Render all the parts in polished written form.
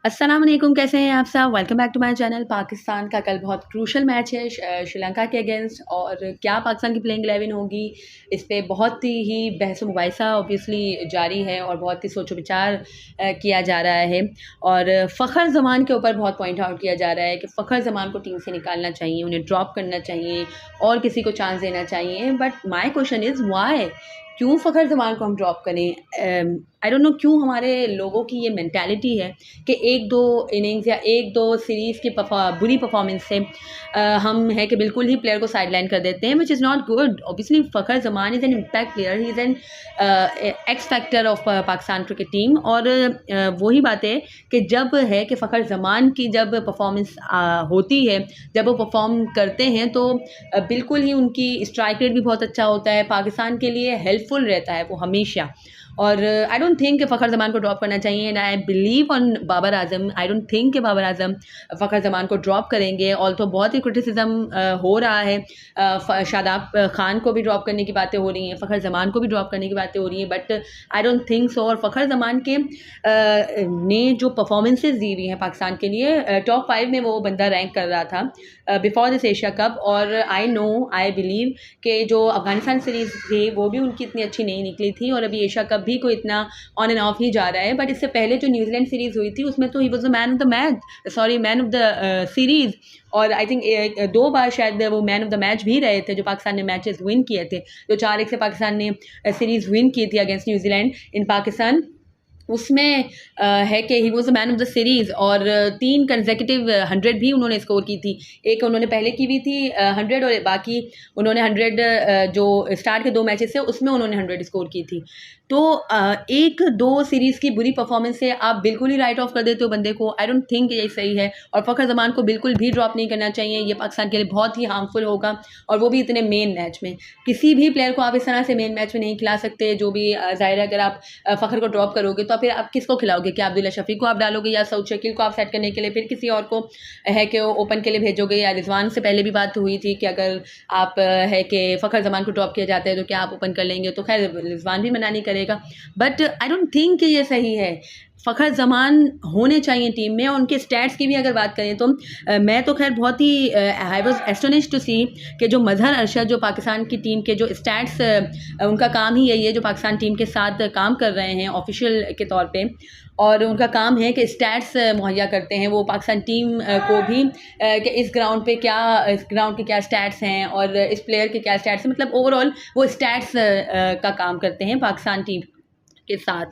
अस्सलाम वालेकुम, कैसे हैं आप सब? Welcome back to my channel. Pakistan का कल बहुत क्रूशल मैच है श्रीलंका के अगेंस्ट, और क्या पाकिस्तान की प्लेइंग 11 होगी, इस पे बहुत ही बहस मुबाहिसा ऑब्वियसली जारी है और बहुत ही सोचो विचार किया जा रहा है। और फ़खर ज़मान के ऊपर बहुत पॉइंट आउट किया जा रहा है कि फ़खर ज़मान को टीम से निकालना चाहिए, उन्हें ड्रॉप करना चाहिए और किसी को चांस देना चाहिए। But my question is why? क्यों फ़खर ज़मान को हम ड्रॉप करें? आई डोंट नो क्यों हमारे लोगों की ये मेंटालिटी है कि एक दो इनिंग्स या एक दो सीरीज़ की बुरी परफॉर्मेंस से हम है कि बिल्कुल ही प्लेयर को साइडलाइन कर देते हैं, which is not good. Obviously Fakhar Zaman is an impact player, he is an X factor of Pakistan cricket team. और वही बात है कि जब है कि फ़खर ज़मान की जब परफॉर्मेंस होती है, जब वो परफॉर्म करते हैं तो बिल्कुल ही उनकी स्ट्राइक रेट भी बहुत अच्छा होता है, पाकिस्तान के लिए हेल्पफुल रहता है वो हमेशा। और आई डोंट थिंक कि फ़खर ज़मान को ड्रॉप करना चाहिए, and I believe on Babar Azam. I don't think कि बाबर आज़म फ़खर ज़मान को ड्रॉप करेंगे। ऑल्सो बहुत ही क्रिटिसिज्म हो रहा है, शादाब खान को भी ड्रॉप करने की बातें हो रही हैं, फ़खर ज़मान को भी ड्रॉप करने की बातें हो रही हैं, but I don't think so. और फ़खर ज़मान के ने जो परफॉर्मेंसेज दी हुई हैं पाकिस्तान के लिए, टॉप 5 में वो बंदा रैंक कर रहा था बिफोर दिस एशिया कप। और आई बिलीव कि जो अफ़गानिस्तान सीरीज़ थी वो भी उनकी इतनी अच्छी नहीं निकली थी, और अभी एशिया कप भी कोई इतना ऑन एंड ऑफ ही जा रहा है। बट इससे पहले जो न्यूजीलैंड सीरीज़ हुई थी उसमें तो he was the man of the match, sorry man of the series. और आई थिंक 2 बार शायद वो मैन ऑफ द मैच भी रहे थे जो पाकिस्तान ने मैचेस विन किए थे। जो 4-1 से पाकिस्तान ने सीरीज़ विन की थी अगेंस्ट न्यूजीलैंड इन पाकिस्तान, उसमें है कि he was the man of the series. और 3 कंसेक्यूटिव 100 भी उन्होंने स्कोर की थी। एक उन्होंने पहले की भी थी 100, और बाकी उन्होंने 100 जो स्टार्ट के 2 मैचेस थे उसमें उन्होंने 100 स्कोर की थी। तो 1-2 सीरीज़ की बुरी परफॉर्मेंस से आप बिल्कुल ही राइट ऑफ कर देते हो बंदे को। आई डोंट थिंक ये सही है, और फ़खर ज़मान को बिल्कुल भी ड्रॉप नहीं करना चाहिए। ये पाकिस्तान के लिए बहुत ही हार्मफुल होगा, और वो भी इतने मेन मैच में। किसी भी प्लेयर को आप इस तरह से मेन मैच में नहीं खिला सकते। जो भी ज़ाहिर है, अगर आप फ़खर को ड्रॉप करोगे तो फिर आप किसको खिलाओगे? क्या अब्दुल्ला शफीक को आप डालोगे, या सऊद शकील को आप सेट करने के लिए फिर किसी और को है कि ओपन के लिए भेजोगे? या रिजवान से पहले भी बात हुई थी कि अगर आप है कि फ़खर ज़मान को ड्रॉप किया जाता है तो क्या आप ओपन कर लेंगे? तो खैर रिजवान भी मना नहीं करेगा, बट आई डोंट थिंक कि ये सही है। फ़खर ज़मान होने चाहिए टीम में। और उनके स्टैट्स की भी अगर बात करें तो मैं तो खैर बहुत ही आई वाज एस्टोनिश्ड टू सी कि जो मज़हर अरशद जो पाकिस्तान की टीम के जो स्टैट्स उनका काम ही यही है, जो पाकिस्तान टीम के साथ काम कर रहे हैं ऑफिशियल के तौर पे, और उनका काम है कि स्टैट्स मुहैया करते हैं वो पाकिस्तान टीम को भी, कि इस ग्राउंड पे क्या, इस ग्राउंड के क्या स्टैट्स हैं और इस प्लेयर के क्या स्टैट्स हैं। मतलब ओवरऑल वो स्टैट्स का काम करते हैं पाकिस्तान टीम के साथ।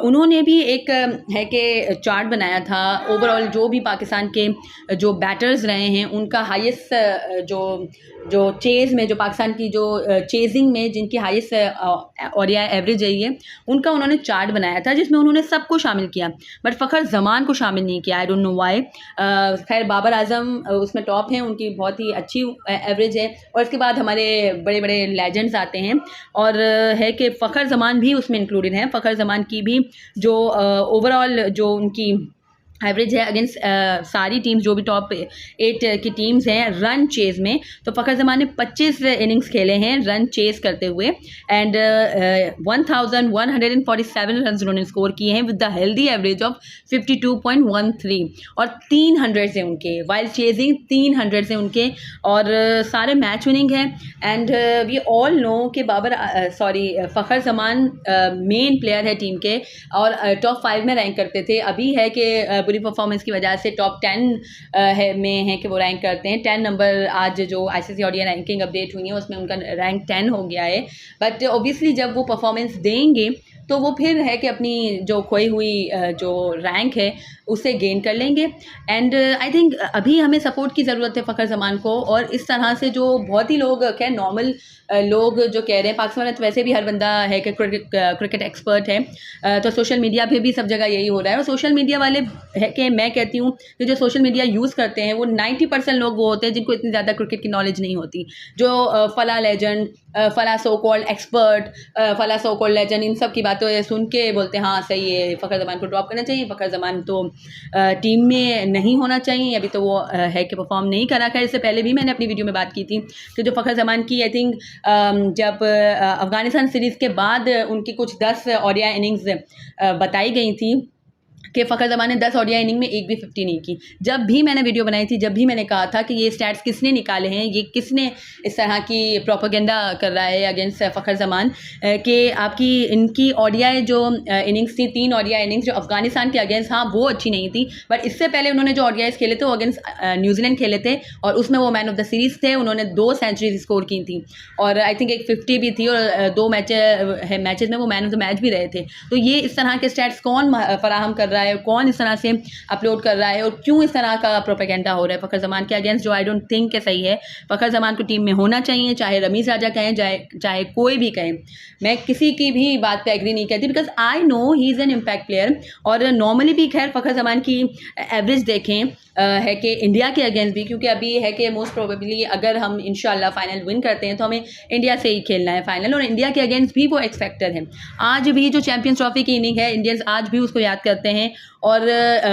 उन्होंने भी एक है कि चार्ट बनाया था ओवरऑल, जो भी पाकिस्तान के जो बैटर्स रहे हैं उनका हाईएस्ट जो जो चेज़ में, जो पाकिस्तान की जो चेजिंग में जिनकी हाईएस्ट ओडिया एवरेज रही है, उनका उन्होंने चार्ट बनाया था जिसमें उन्होंने सबको शामिल किया, बट फ़खर ज़मान को शामिल नहीं किया। I don't know why. खैर बाबर आज़म उसमें टॉप हैं, उनकी बहुत ही अच्छी एवरेज है, और इसके बाद हमारे बड़े बड़े लेजेंड्स आते हैं, और है कि फ़खर ज़मान भी उसमें इंक्लूडेड हैं। फ़खर ज़मान की भी जो ओवरऑल जो उनकी एवरेज है अगेंस्ट सारी टीम्स, जो भी टॉप 8 की टीम्स हैं रन चेज़ में, तो फ़खर ज़मान ने 25 इनिंग्स खेले हैं रन चेज़ करते हुए, एंड 1147 रन उन्होंने स्कोर किए हैं with the healthy average of 52.13, और 300 से उनके वाइल्ड चेजिंग 300 से उनके, और सारे मैच विनिंग हैं। एंड वी ऑल नो कि फ़खर ज़मान मेन प्लेयर है टीम के, और टॉप 5 में रैंक करते थे। अभी है कि बुरी परफॉर्मेंस की वजह से टॉप 10 है कि वो रैंक करते हैं। 10 नंबर आज जो आईसीसी ओडीआई रैंकिंग अपडेट हुई है उसमें उनका रैंक 10 हो गया है। बट ऑब्वियसली जब वो परफॉर्मेंस देंगे तो वो फिर है कि अपनी जो खोई हुई जो रैंक है उसे गेन कर लेंगे। एंड आई थिंक अभी हमें सपोर्ट की ज़रूरत है फ़खर ज़मान को। और इस तरह से जो बहुत ही लोग खैर नॉर्मल लोग जो कह रहे हैं, पाकिस्तान में तो वैसे भी हर बंदा है कि क्रिकेट एक्सपर्ट है, तो सोशल मीडिया पे भी सब जगह यही हो रहा है। और सोशल मीडिया वाले है कि मैं कहती हूँ कि जो सोशल मीडिया यूज़ करते हैं वो 90% लोग वो होते हैं जिनको इतनी ज़्यादा क्रिकेट की नॉलेज नहीं होती। जो फला लेजेंड, फला सो कॉल्ड एक्सपर्ट, फला सो कॉल्ड लेजेंड, इन सब की बातें सुन के बोलते हैं हाँ सही है, फ़खर ज़मान को ड्रॉप करना चाहिए, फ़खर ज़मान तो टीम में नहीं होना चाहिए, अभी तो वो है कि परफॉर्म नहीं करा। खैर इससे पहले भी मैंने अपनी वीडियो में बात की थी कि जो फ़खर ज़मान की आई थिंक जब अफ़गानिस्तान सीरीज़ के बाद उनकी कुछ 10 ओडिया इनिंग्स बताई गई थी, कि फ़खर ज़मान ने 10 ओडीआई इनिंग में एक भी 50 नहीं की। जब भी मैंने वीडियो बनाई थी, जब भी मैंने कहा था कि ये स्टैट्स किसने निकाले हैं, ये किसने इस तरह की प्रोपेगेंडा कर रहा है अगेंस्ट फ़खर ज़मान, कि आपकी इनकी ओडीआई जो इनिंग्स थी, 3 ओडीआई इनिंग्स जो अफ़गानिस्तान के अगेंस्ट, हाँ वो अच्छी नहीं थी, बट इससे पहले उन्होंने जो ओडीआईज़ खेले थे वो अगेंस्ट न्यूजीलैंड खेले थे और उसमें वो मैन ऑफ द सीरीज़ थे। उन्होंने 2 सेंचुरीज स्कोर की थी और आई थिंक एक 50 भी थी और 2 मैचेज़ में वो मैन ऑफ द मैच भी रहे थे। तो ये इस तरह के स्टैट्स कौन फराहम कर रहा है, कौन इस तरह से अपलोड कर रहा है और क्यों इस तरह का प्रोपेगेंडा हो रहा है फ़खर ज़मान के अगेंस्ट, जो आई डोंट थिंक के सही है। फ़खर ज़मान को टीम में होना चाहिए, चाहे रमीज़ राजा कहें, चाहे कोई भी कहें। मैं किसी की भी बात पे एग्री नहीं करती, because I know he is an impact player. और नॉर्मली भी खैर फ़खर ज़मान की एवरेज देखें है कि इंडिया के अगेंस्ट भी, क्योंकि अभी है कि मोस्ट प्रोबेबली अगर हम इंशाल्लाह फाइनल विन करते हैं तो हमें इंडिया से ही खेलना है फाइनल, और इंडिया के अगेंस्ट भी वो एक्स फैक्टर है। आज भी जो चैंपियंस ट्रॉफी की इनिंग है, इंडियंस आज भी उसको याद करते हैं और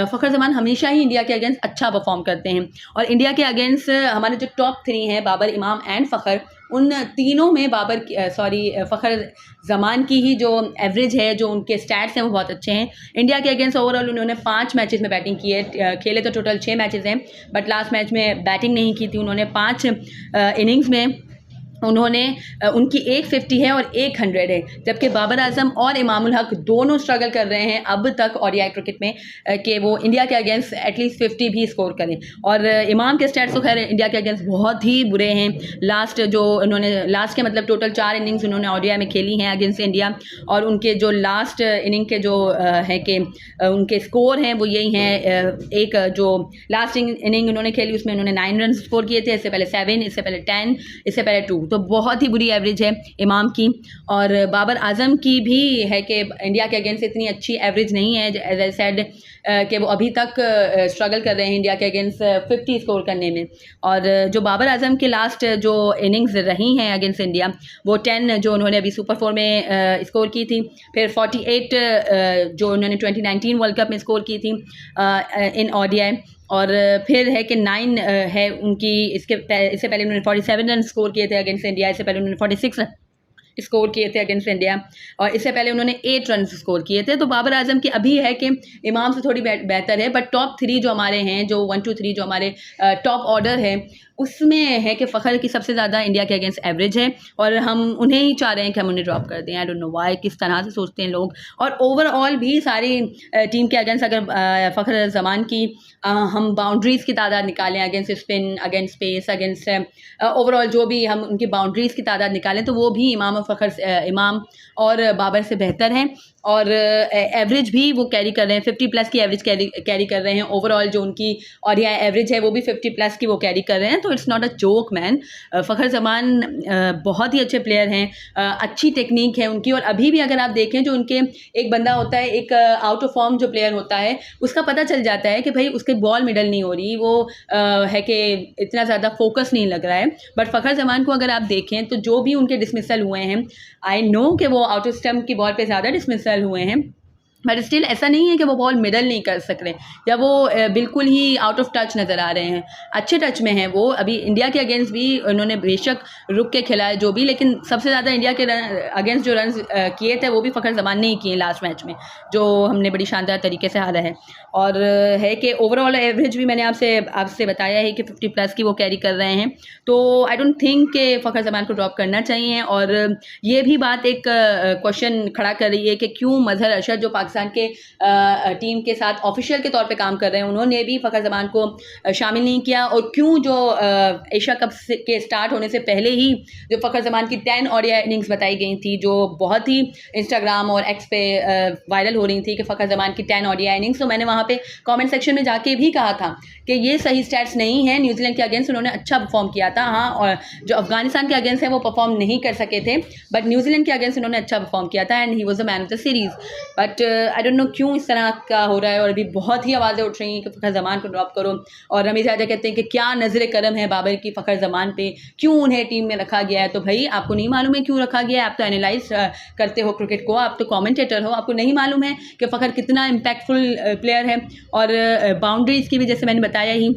फ़खर ज़मान हमेशा ही इंडिया के अगेंस्ट अच्छा परफॉर्म करते हैं। और इंडिया के अगेंस्ट हमारे जो टॉप 3 हैं, बाबर, इमाम एंड फ़खर, उन तीनों में फ़खर ज़मान की ही जो एवरेज है, जो उनके स्टैट्स हैं वो बहुत अच्छे हैं। इंडिया के अगेंस्ट ओवरऑल उन्होंने 5 मैचेस में बैटिंग की है, खेले तो टोटल 6 मैचेस हैं, बट लास्ट मैच में बैटिंग नहीं की थी उन्होंने। 5 इनिंग्स में उन्होंने उनकी 150 है और 100 है, जबकि बाबर आजम और इमामुल हक दोनों स्ट्रगल कर रहे हैं अब तक ओडीआई क्रिकेट में कि वो इंडिया के अगेंस्ट एटलीस्ट 50 भी स्कोर करें। और इमाम के स्टैट्स तो खैर इंडिया के अगेंस्ट बहुत ही बुरे हैं। लास्ट के मतलब टोटल 4 इनिंग्स उन्होंने ओडीआई में खेली हैं अगेंस्ट इंडिया, और उनके जो लास्ट इनिंग के जो है कि उनके स्कोर हैं वो यही हैं। एक जो लास्ट इनिंग उन्होंने खेली उसमें उन्होंने 9 रन स्कोर किए थे, इससे पहले 7, इससे पहले 10, इससे पहले 2, तो बहुत ही बुरी एवरेज है इमाम की। और बाबर आजम की भी है कि इंडिया के अगेंस्ट इतनी अच्छी एवरेज नहीं है, एज आई सेड कि वो अभी तक स्ट्रगल कर रहे हैं इंडिया के अगेंस्ट 50 स्कोर करने में। और जो बाबर आजम के लास्ट जो इनिंग्स रही हैं अगेंस्ट इंडिया, वो 10 जो उन्होंने अभी सुपर 4 में स्कोर की थी, फिर 48 जो उन्होंने 2019 वर्ल्ड कप में स्कोर की थी इन ओडीआई, और फिर है कि 9 है उनकी। इससे पहले उन्होंने 47 रन स्कोर किए थे अगेंस्ट इंडिया, इससे पहले उन्होंने 46 स्कोर किए थे अगेंस्ट इंडिया, और इससे पहले उन्होंने 8 रन स्कोर किए थे। तो बाबर आजम की अभी है कि इमाम से थोड़ी बेहतर है, बट टॉप 3 जो हमारे हैं, जो 1 2 3 जो हमारे टॉप ऑर्डर है, उसमें है कि फ़खर की सबसे ज़्यादा इंडिया के अगेंस्ट एवरेज है, और हम उन्हें ही चाह रहे हैं कि हम उन्हें ड्रॉप कर दें। आई डोंट नो व्हाई, किस तरह से सोचते हैं लोग। और ओवरऑल भी सारी टीम के अगेंस्ट अगर फ़खर ज़मान की हम बाउंड्रीज़ की तादाद निकालें, against spin, against pace, against overall जो भी हम उनकी बाउंड्रीज़ की तादाद निकालें, तो वो भी इमाम और बाबर से बेहतर हैं। और एवरेज भी वो कैरी कर रहे हैं, 50 प्लस की एवरेज कैरी कर रहे हैं। ओवरऑल जो उनकी ओडीआई एवरेज है वो भी 50 प्लस की वो कैरी कर रहे हैं। तो it's not a joke man. Fakhar Zaman बहुत ही अच्छे प्लेयर हैं, अच्छी टेक्निक है उनकी। और अभी भी अगर आप देखें, जो उनके एक बंदा होता है, एक आउट ऑफ फॉर्म जो प्लेयर होता है, उसका पता चल जाता है कि भाई उसके बॉल मिडल नहीं हो रही, वो है कि इतना ज़्यादा फोकस नहीं लग रहा है। बट फ़खर ज़मान को अगर आप देखें तो जो भी उनके डिसमिसल हुए हैं, आई नो कि वो आउट ऑफ स्टंप की बॉल पे ज़्यादा डिसमिसल हुए हैं, बट स्टिल ऐसा नहीं है कि वो बॉल मिडल नहीं कर सक रहे या वो बिल्कुल ही आउट ऑफ टच नज़र आ रहे हैं। अच्छे टच में हैं वो। अभी इंडिया के अगेंस्ट भी उन्होंने बेशक रुक के खेला है जो भी, लेकिन सबसे ज़्यादा इंडिया के अगेंस्ट जो रन किए थे वो भी फ़खर ज़मान ने ही किए लास्ट मैच में, जो हमने बड़ी शानदार तरीके से हारा है। और है कि ओवरऑल एवरेज भी मैंने आपसे बताया है कि 50 प्लस की वो कैरी कर रहे हैं। तो आई डोंट थिंक कि फ़खर ज़मान को ड्रॉप करना चाहिए। और ये भी बात एक क्वेश्चन खड़ा कर रही है कि क्यों मजहर अरशद जो पाकिस्तान के टीम के साथ ऑफिशियल के तौर पे काम कर रहे हैं, उन्होंने भी फ़खर ज़मान को शामिल नहीं किया। और क्यों जो एशिया कप के स्टार्ट होने से पहले ही जो फ़खर ज़मान की 10 ओडीआई इनिंग्स बताई गई थी, जो बहुत ही इंस्टाग्राम और एक्स पे वायरल हो रही थी कि फ़खर ज़मान की 10 ओडीआई इनिंग्स, तो मैंने वहाँ पे कमेंट सेक्शन में जाके भी कहा था कि ये सही स्टैट्स नहीं है। न्यूजीलैंड के अगेंस्ट उन्होंने अच्छा परफॉर्म किया था, हाँ, और जो अफगानिस्तान के अगेंस्ट है वो परफॉर्म नहीं कर सके थे, बट न्यूजीलैंड के अगेंस्ट उन्होंने अच्छा परफॉर्म किया था and he was the man of the series. But I don't know क्यों इस तरह का हो रहा है। और अभी बहुत ही आवाज़ें उठ रही हैं कि फ़खर ज़मान को ड्रॉप करो, और रमीज़ राजा कहते हैं कि क्या नज़र करम है बाबर की फ़खर ज़मान पे, क्यों उन्हें टीम में रखा गया है। तो भाई आपको नहीं मालूम है क्यों रखा गया है? आप तो एनालाइज करते हो क्रिकेट को, आप तो कॉमेंटेटर हो, आपको नहीं मालूम है कि फ़खर कितना इम्पैक्टफुल प्लेयर है। और बाउंड्रीज़ की भी जैसे मैंने बताया ही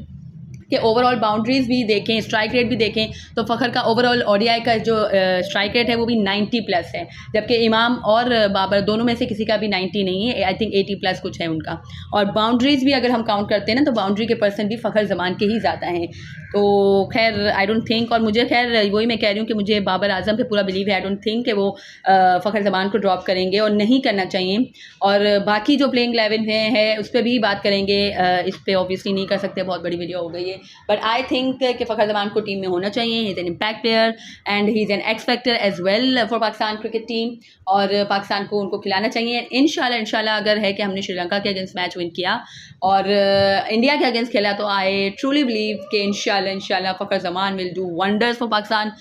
कि ओवरऑल बाउंड्रीज़ भी देखें, स्ट्राइक रेट भी देखें, तो फ़खर का ओवरऑल ओडीआई का जो स्ट्राइक रेट है वो भी 90 प्लस है, जबकि इमाम और बाबर दोनों में से किसी का भी 90 नहीं है, आई थिंक 80 प्लस कुछ है उनका। और बाउंड्रीज़ भी अगर हम काउंट करते हैं ना, तो बाउंड्री के पर्सन भी फ़खर ज़मान के ही ज़्यादा हैं। तो खैर आई डोंट थिंक, और मुझे खैर वही मैं कह रही हूँ कि मुझे बाबर आज़म पे पूरा बिलीव है। आई डोंट थिंक कि वो फ़खर ज़मान को ड्रॉप करेंगे, और नहीं करना चाहिए। और बाकी जो प्लेइंग 11 है उस पर भी बात करेंगे, इस पर ऑब्वियसली नहीं कर सकते, बहुत बड़ी वीडियो हो गई है। बट आई थिंक कि फ़खर ज़मान को टीम में होना चाहिए। He is an impact player and he is an X factor as well for Pakistan cricket team, और पाकिस्तान को उनको खिलाना चाहिए। इंशाल्लाह अगर है कि हमने श्रीलंका के अगेंस्ट मैच विन किया और इंडिया के अगेंस्ट खेला, तो आई ट्रूली बिलीव कि इंशाल्लाह Fakhar Zaman will do wonders for Pakistan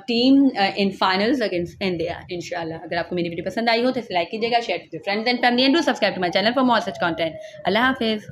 team in finals against India इंशाल्लाह। अगर आपको मेरी वीडियो पसंद आई हो तो इसे लाइक कीजिएगा, शेयर कीजिए friends and family, and do subscribe to my channel for more such content. अल्लाह हाफिज़।